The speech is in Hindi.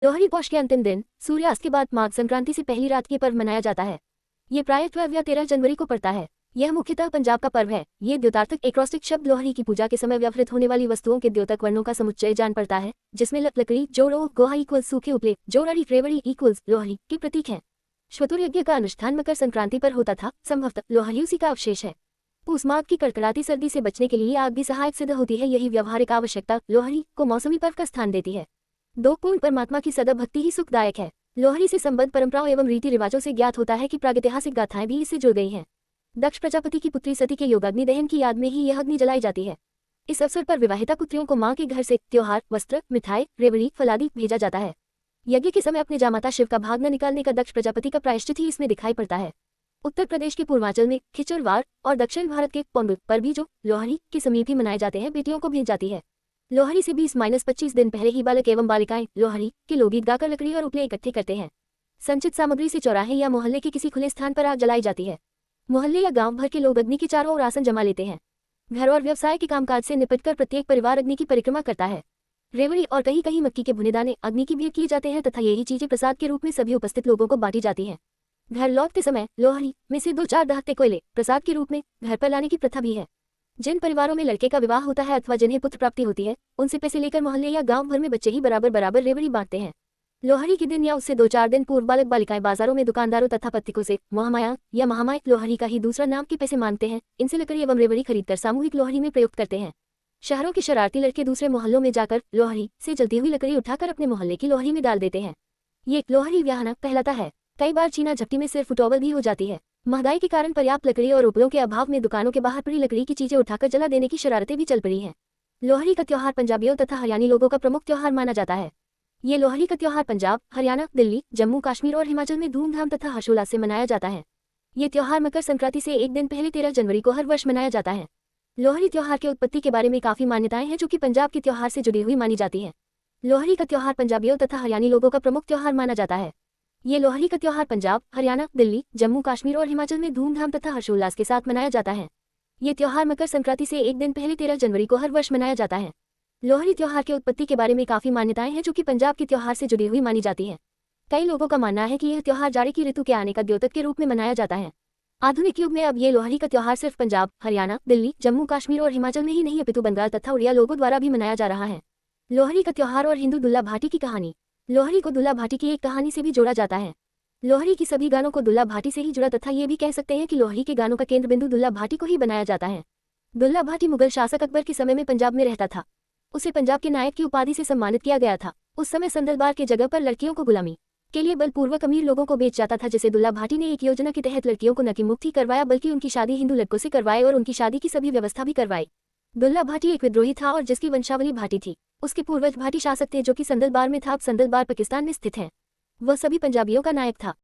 लोहड़ी पौष के अंतिम दिन सूर्यास्त के बाद माघ संक्रांति से पहली रात के पर्व मनाया जाता है। ये प्रायः 12 या 13 जनवरी को पड़ता है। यह मुख्यतः पंजाब का पर्व है। ये द्योतार्थक एक्रोस्टिक शब्द लोहड़ी की पूजा के समय व्यवहृत होने वाली वस्तुओं के द्योतक वर्णों का समुच्चय जान पड़ता है, जिसमें लकड़ी, जोड़ो, गोहा इक्वल्स सूखे उपले, जोड़ाड़ी, रेवड़ी इक्वल्स लोहड़ी के प्रतीक हैं। श्वतुर यज्ञ का अनुष्ठान मकर संक्रांति पर होता था। संभवतः लोहड़ी उसी का अवशेष है। पूस माघ की कड़कड़ाती सर्दी से बचने के लिए आग भी सहायक सिद्ध होती है। यही व्यवहारिक आवश्यकता लोहड़ी को मौसमी पर्व का स्थान देती है। दो पूर्ण परमात्मा की सदा भक्ति ही सुखदायक है। लोहड़ी से संबद्ध परंपराओं एवं रीति रिवाजों से ज्ञात होता है कि प्रागैतिहासिक गाथाएं भी इससे जुड़ गई हैं। दक्ष प्रजापति की पुत्री सती के योगाग्नि दहन की याद में ही यह अग्नि जलाई जाती है। इस अवसर पर विवाहिता पुत्रियों को मां के घर से त्योहार, वस्त्र, मिठाई, रेवड़ी, फलादी भेजा जाता है। यज्ञ के समय अपने जामाता शिव का भाग न निकालने का दक्ष प्रजापति का प्रायश्चित ही इसमें दिखाई पड़ता है। उत्तर प्रदेश के पूर्वांचल में खिचड़वाड़ और दक्षिण भारत के पोंगल पर भी जो लोहड़ी के समीप ही मनाए जाते हैं, बेटियों को भेज जाती है। लोहड़ी से 20-25 दिन पहले ही बालक एवं बालिकाएं लोहड़ी के लोकगीत गाकर लकड़ी और उपले इकट्ठे करते हैं। संचित सामग्री से चौराहे या मोहल्ले के किसी खुले स्थान पर आग जलाई जाती है। मोहल्ले या गांव भर के लोग अग्नि के चारों ओर आसन जमा लेते हैं। घर और व्यवसाय के कामकाज से निपटकर प्रत्येक परिवार अग्नि की परिक्रमा करता है। रेवड़ी और कहीं कहीं मक्की के भुने दाने अग्नि की भेंट किए जाते हैं तथा यही चीजें प्रसाद के रूप में सभी उपस्थित लोगों को बांटी जाती हैं। घर लौटते समय लोहड़ी में से 2-4 दहकते कोयले प्रसाद के रूप में घर पर लाने की प्रथा भी है। जिन परिवारों में लड़के का विवाह होता है अथवा जिन्हें पुत्र प्राप्ति होती है, उनसे पैसे लेकर मोहल्ले या गांव भर में बच्चे ही बराबर बराबर रेवड़ी बांटते हैं। लोहड़ी के दिन या उससे 2-4 दिन पूर्व बालक बालिकाएं बाजारों में दुकानदारों तथा पत्रिकों से मोहमाया या महामाया लोहड़ी का ही दूसरा नाम के पैसे मांगते हैं। इनसे लकड़ी एवं रेवड़ी खरीदकर सामूहिक लोहड़ी में प्रयुक्त करते हैं। शहरों के शरारती लड़के दूसरे मोहल्लों में जाकर लोहड़ी से जलती हुई लकड़ी उठाकर अपने मोहल्ले की लोहड़ी में डाल देते हैं। ये लोहड़ी व्याहना कहलाता है। कई बार चीना झपटी में सिर्फ उटोबल भी हो जाती है। महंगाई के कारण पर्याप्त लकड़ी और उपलों के अभाव में दुकानों के बाहर पड़ी लकड़ी की चीजें उठाकर जला देने की शरारतें भी चल पड़ी हैं। लोहड़ी का त्योहार पंजाबियों तथा हरियाणी लोगों का प्रमुख त्योहार माना जाता है। ये लोहड़ी का त्योहार पंजाब, हरियाणा, दिल्ली, जम्मू कश्मीर और हिमाचल में धूमधाम तथा हर्षोल्लास से मनाया जाता है। ये त्योहार मकर संक्रांति से एक दिन पहले 13 जनवरी को हर वर्ष मनाया जाता है। लोहड़ी त्योहार के उत्पत्ति के बारे में काफी मान्यताएं हैं जो कि पंजाब के त्योहार से जुड़ी हुई मानी जाती है। लोहड़ी का त्योहार पंजाबियों तथा हरियाणी लोगों का प्रमुख त्योहार माना जाता है। ये लोहड़ी का त्योहार पंजाब, हरियाणा, दिल्ली, जम्मू कश्मीर और हिमाचल में धूमधाम तथा हर्षोल्लास के साथ मनाया जाता है। ये त्योहार मकर संक्रांति से एक दिन पहले 13 जनवरी को हर वर्ष मनाया जाता है। लोहड़ी त्योहार के उत्पत्ति के बारे में काफी मान्यताएं हैं जो कि पंजाब के त्योहार से जुड़ी हुई मानी जाती है। कई लोगों का मानना है कि यह त्योहार जाड़े की ऋतु के आने का द्योतक के रूप में मनाया जाता है। आधुनिक युग में अब ये लोहड़ी का त्योहार सिर्फ पंजाब, हरियाणा, दिल्ली, जम्मू कश्मीर और हिमाचल में ही नहीं अपितु बंगाल तथा उड़िया लोगों द्वारा भी मनाया जा रहा है। लोहड़ी का त्योहार और हिंदू दुल्ला भाटी की कहानी। लोहड़ी को दुल्ला भाटी की एक कहानी से भी जोड़ा जाता है। लोहड़ी की सभी गानों को दुल्ला भाटी से ही जुड़ा तथा ये भी कह सकते हैं कि लोहड़ी के गानों का केंद्र बिंदु दुल्ला भाटी को ही बनाया जाता है। दुल्ला भाटी मुगल शासक अकबर के समय में पंजाब में रहता था। उसे पंजाब के नायक की उपाधि से सम्मानित किया गया था। उस समय संदलबार के जगह पर लड़कियों को गुलामी के लिए बलपूर्वक अमीर लोगों को बेच जाता था, जिसे दुल्ला भाटी ने एक योजना के तहत लड़कियों को न कि मुक्त ही करवाया बल्कि उनकी शादी हिंदू लड़कों से करवाए और उनकी शादी की सभी व्यवस्था भी करवाई। दुल्ला भाटी एक विद्रोही था और जिसकी वंशावली भाटी थी। उसके पूर्वज भाटी शासक थे जो कि संदलबार में था। अब संदलबार पाकिस्तान में स्थित है। वह सभी पंजाबियों का नायक था।